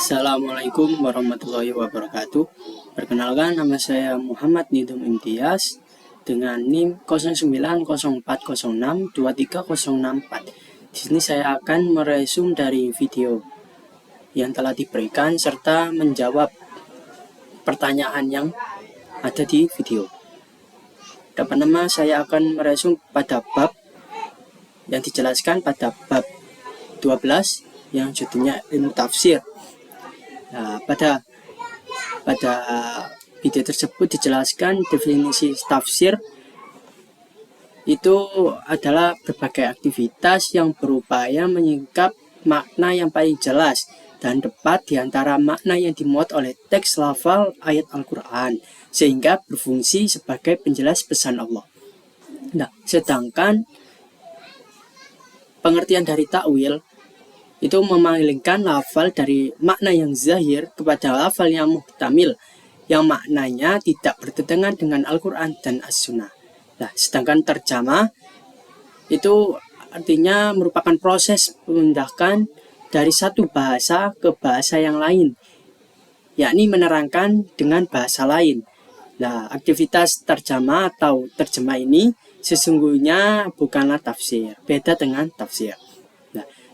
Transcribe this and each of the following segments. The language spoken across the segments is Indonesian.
Assalamualaikum warahmatullahi wabarakatuh. Perkenalkan, nama saya Muhammad Nidum Imtiaz dengan NIM 0904062304. Di sini saya akan meresum dari video yang telah diberikan serta menjawab pertanyaan yang ada di video. Pertama, saya akan meresum pada bab yang dijelaskan pada bab 12 yang judulnya ilmu tafsir. Nah, pada video tersebut dijelaskan definisi tafsir itu adalah berbagai aktivitas yang berupaya menyingkap makna yang paling jelas dan tepat di antara makna yang dimuat oleh teks lafal ayat Al-Quran sehingga berfungsi sebagai penjelas pesan Allah. Nah, sedangkan pengertian dari takwil itu memalingkan lafal dari makna yang zahir kepada lafal yang muhtamil, yang maknanya tidak bertentangan dengan Al-Quran dan As-Sunnah. Nah, sedangkan terjemah itu artinya merupakan proses memindahkan dari satu bahasa ke bahasa yang lain, yakni menerangkan dengan bahasa lain. Nah, aktivitas terjemah atau terjemah ini sesungguhnya bukanlah tafsir, beda dengan tafsir.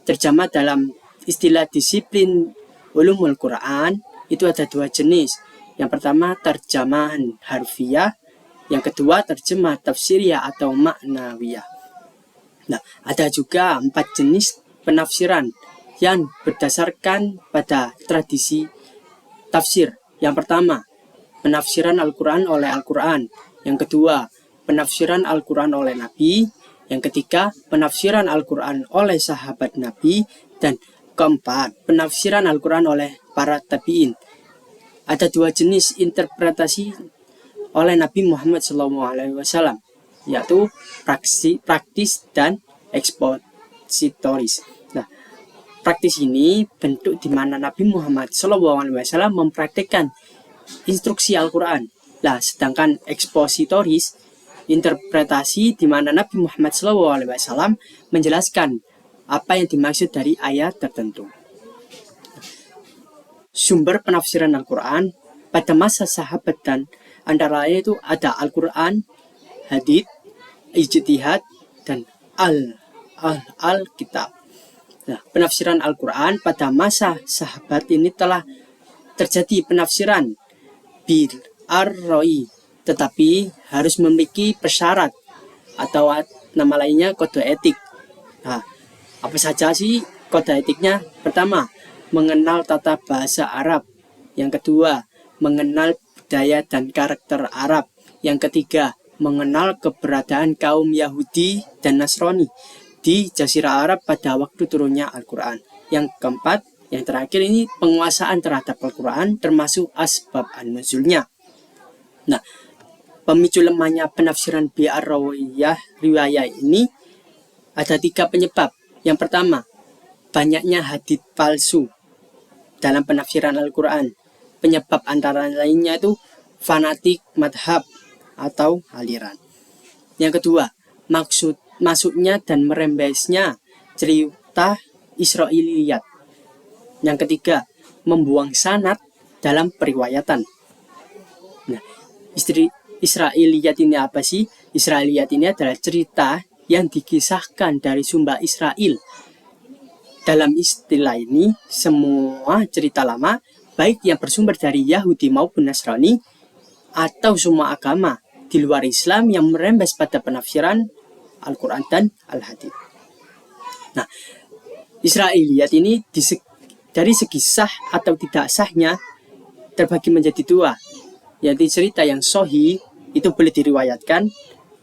Terjemah dalam istilah disiplin ulumul Quran itu ada dua jenis. Yang pertama terjemahan harfiah, yang kedua terjemah tafsiriyah atau maknawiyah. Nah, ada juga 4 jenis penafsiran yang berdasarkan pada tradisi tafsir. Yang pertama, penafsiran Al-Quran oleh Al-Quran. Yang kedua, penafsiran Al-Quran oleh Nabi. Yang ketiga, penafsiran Al-Quran oleh sahabat Nabi. Dan keempat, penafsiran Al-Quran oleh para tabi'in. Ada 2 jenis interpretasi oleh Nabi Muhammad SAW, yaitu praktis dan ekspositoris. Nah, praktis ini bentuk di mana Nabi Muhammad SAW mempraktikkan instruksi Al-Quran. Nah, sedangkan ekspositoris interpretasi di mana Nabi Muhammad SAW menjelaskan apa yang dimaksud dari ayat tertentu. Sumber penafsiran Al-Quran pada masa sahabat dan antara lain itu ada Al-Quran, hadits, ijtihad, dan Al-Kitab. Nah, penafsiran Al-Quran pada masa sahabat ini telah terjadi penafsiran bil ar-roi, tetapi harus memiliki persyarat atau nama lainnya kode etik. Nah, apa saja sih kode etiknya? Pertama, mengenal tata bahasa Arab. Yang kedua, mengenal budaya dan karakter Arab. Yang ketiga, mengenal keberadaan kaum Yahudi dan Nasrani di Jazirah Arab pada waktu turunnya Al-Quran. Yang keempat, yang terakhir ini penguasaan terhadap Al-Quran termasuk asbab an-nuzulnya. Nah, pemicu lemahnya penafsiran bi'ar-rawiyah riwayah ini ada 3 penyebab. Yang pertama, banyaknya hadits palsu dalam penafsiran Al-Quran. Penyebab antara lainnya itu fanatik madhab atau aliran. Yang kedua, masuknya dan merembesnya cerita Israiliyat. Yang ketiga, membuang sanad dalam periwayatan. Nah, Israiliyat ini apa sih? Israiliyat ini adalah cerita yang dikisahkan dari sumber Israel. Dalam istilah ini, semua cerita lama, baik yang bersumber dari Yahudi maupun Nasrani, atau semua agama di luar Islam yang merembes pada penafsiran Al-Quran dan Al-Hadits. Nah, Israiliyat ini dari segi sah atau tidak sahnya terbagi menjadi 2, yaitu cerita yang sahih itu boleh diriwayatkan,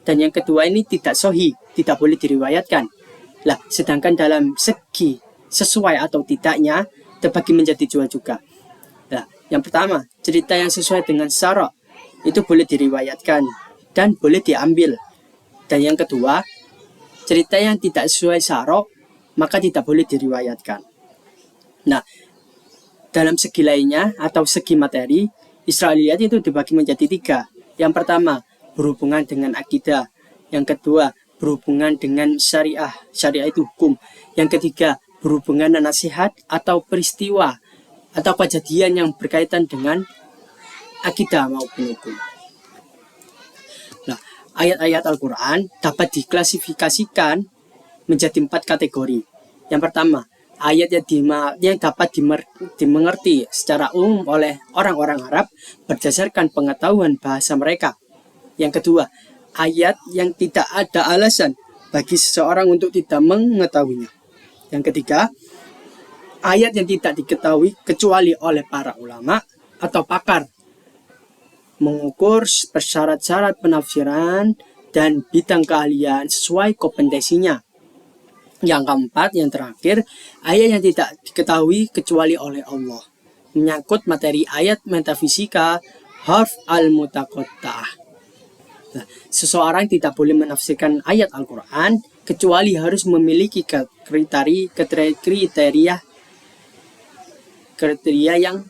dan yang kedua ini tidak sahih, tidak boleh diriwayatkan. Lah, sedangkan dalam segi sesuai atau tidaknya terbagi menjadi 2 juga. Nah, yang pertama, cerita yang sesuai dengan syara itu boleh diriwayatkan dan boleh diambil. Dan yang kedua, cerita yang tidak sesuai syara maka tidak boleh diriwayatkan. Nah, dalam segi lainnya atau segi materi, Israiliyat itu dibagi menjadi 3. Yang pertama, berhubungan dengan akidah. Yang kedua, berhubungan dengan syariah itu hukum. Yang ketiga, berhubungan dengan nasihat atau peristiwa atau kejadian yang berkaitan dengan akidah maupun hukum. Nah, ayat-ayat Al-Quran dapat diklasifikasikan menjadi 4 kategori. Yang pertama, ayat yang dapat dimengerti secara umum oleh orang-orang Arab berdasarkan pengetahuan bahasa mereka. Yang kedua, ayat yang tidak ada alasan bagi seseorang untuk tidak mengetahuinya. Yang ketiga, ayat yang tidak diketahui kecuali oleh para ulama atau pakar, mengukur persyarat-syarat penafsiran dan bidang keahlian sesuai kompetensinya. Yang keempat, yang terakhir, ayat yang tidak diketahui kecuali oleh Allah, menyangkut materi ayat metafisika harf al-mutaqatta'ah. Nah, seseorang tidak boleh menafsirkan ayat Al-Quran kecuali harus memiliki kriteria yang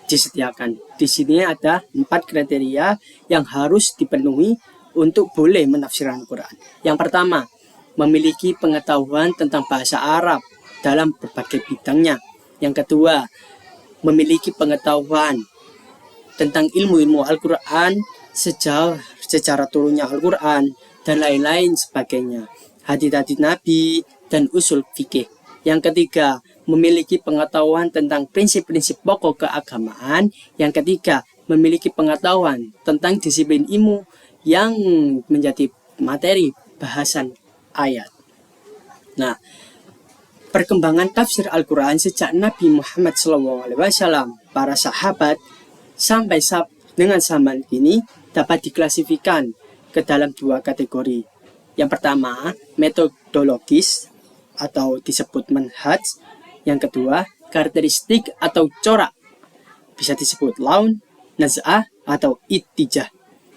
disediakan. Di sini ada 4 kriteria yang harus dipenuhi untuk boleh menafsirkan Al-Quran. Yang pertama, memiliki pengetahuan tentang bahasa Arab dalam berbagai bidangnya. Yang kedua, memiliki pengetahuan tentang ilmu-ilmu Al-Quran, secara turunnya Al-Quran, dan lain-lain sebagainya, hadits-hadits Nabi, dan usul fikih. Yang ketiga, memiliki pengetahuan tentang prinsip-prinsip pokok keagamaan. Yang ketiga, memiliki pengetahuan tentang disiplin ilmu yang menjadi materi bahasan ayat. Nah, perkembangan tafsir Al-Quran sejak Nabi Muhammad SAW, para sahabat, sampai dengan zaman kini dapat diklasifikasikan ke dalam 2 kategori. Yang pertama, metodologis atau disebut manhaj. Yang kedua, karakteristik atau corak, bisa disebut laun, naz'ah, atau ittijah.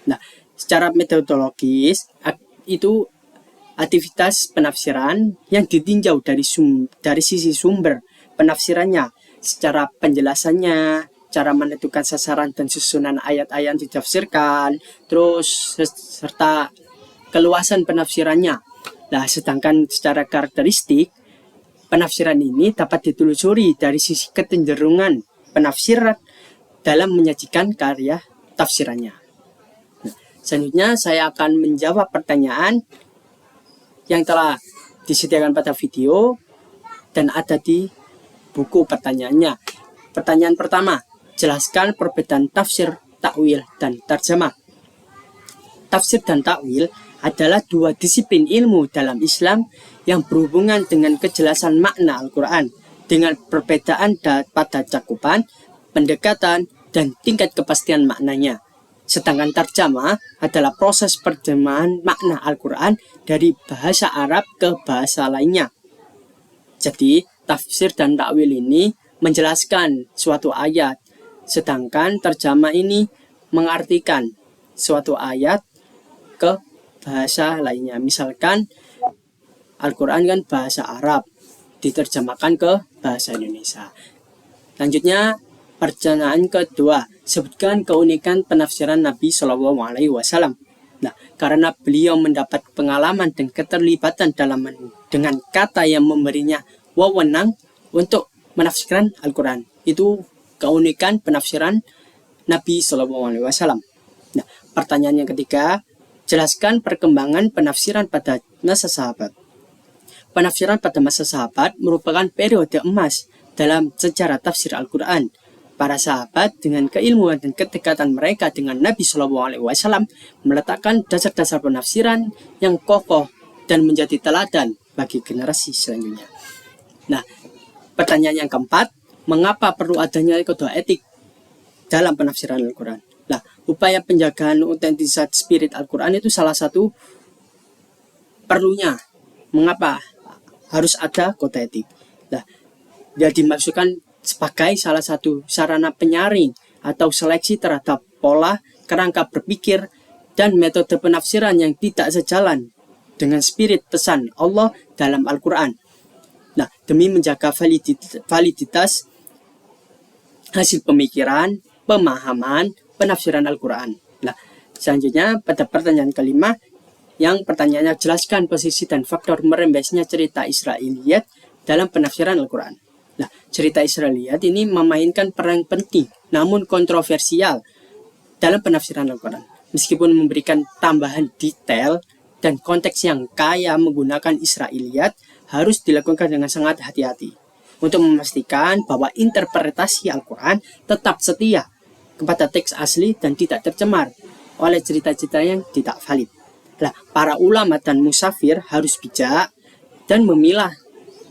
Nah, secara metodologis itu aktivitas penafsiran yang ditinjau dari sisi sumber penafsirannya, secara penjelasannya, cara menentukan sasaran dan susunan ayat-ayat yang ditafsirkan, terus serta keluasan penafsirannya. Nah, sedangkan secara karakteristik, penafsiran ini dapat ditelusuri dari sisi kecenderungan penafsiran dalam menyajikan karya tafsirannya. Nah, selanjutnya saya akan menjawab pertanyaan yang telah disediakan pada video dan ada di buku pertanyaannya. Pertanyaan pertama, jelaskan perbedaan tafsir, takwil, dan tarjamah. Tafsir dan takwil adalah 2 disiplin ilmu dalam Islam yang berhubungan dengan kejelasan makna Al-Quran dengan perbedaan pada cakupan, pendekatan, dan tingkat kepastian maknanya. Sedangkan tarjamah adalah proses perjemahan makna Al-Quran dari bahasa Arab ke bahasa lainnya. Jadi, tafsir dan takwil ini menjelaskan suatu ayat, sedangkan tarjamah ini mengartikan suatu ayat ke bahasa lainnya. Misalkan Al-Quran kan bahasa Arab, diterjemahkan ke bahasa Indonesia. Lanjutnya, pertanyaan kedua, sebutkan keunikan penafsiran Nabi SAW. Nah, karena beliau mendapat pengalaman dan keterlibatan dengan kata yang memberinya wewenang untuk menafsirkan Al-Quran. Itu keunikan penafsiran Nabi SAW. Nah, pertanyaan yang ketiga, jelaskan perkembangan penafsiran pada masa sahabat. Penafsiran pada masa sahabat merupakan periode emas dalam sejarah tafsir Al-Quran. Para sahabat dengan keilmuan dan kedekatan mereka dengan Nabi SAW meletakkan dasar-dasar penafsiran yang kokoh dan menjadi teladan bagi generasi selanjutnya. Nah, pertanyaan yang keempat, mengapa perlu adanya kode etik dalam penafsiran Al-Quran? Nah, upaya penjagaan autentisitas spirit Al-Quran itu salah satu perlunya. Mengapa harus ada kode etik? Nah, dia dimaksudkan sebagai salah satu sarana penyaring atau seleksi terhadap pola, kerangka berpikir, dan metode penafsiran yang tidak sejalan dengan spirit pesan Allah dalam Al-Quran. Nah, demi menjaga validitas hasil pemikiran, pemahaman, penafsiran Al-Quran. Nah, selanjutnya pada pertanyaan kelima, yang pertanyaannya jelaskan posisi dan faktor merembesnya cerita Israiliyat dalam penafsiran Al-Quran. Nah, cerita Israiliyat ini memainkan peran penting namun kontroversial dalam penafsiran Al-Quran. Meskipun memberikan tambahan detail dan konteks yang kaya menggunakan Israiliyat, harus dilakukan dengan sangat hati-hati untuk memastikan bahwa interpretasi Al-Quran tetap setia kepada teks asli dan tidak tercemar oleh cerita-cerita yang tidak valid. Nah, para ulama dan musafir harus bijak dan memilah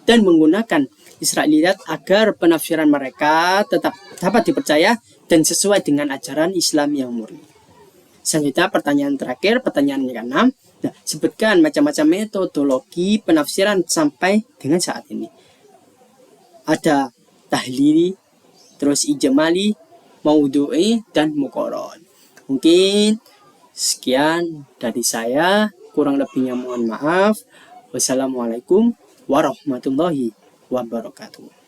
dan menggunakan Israiliyat agar penafsiran mereka tetap dapat dipercaya dan sesuai dengan ajaran Islam yang murni. Selanjutnya pertanyaan terakhir, pertanyaan yang ke-6. Nah, sebutkan macam-macam metodologi penafsiran sampai dengan saat ini. Ada tahlili, terus ijmali, maudhu'i, dan muqarrar. Mungkin sekian dari saya, kurang lebihnya mohon maaf. Wassalamualaikum warahmatullahi wabarakatuh.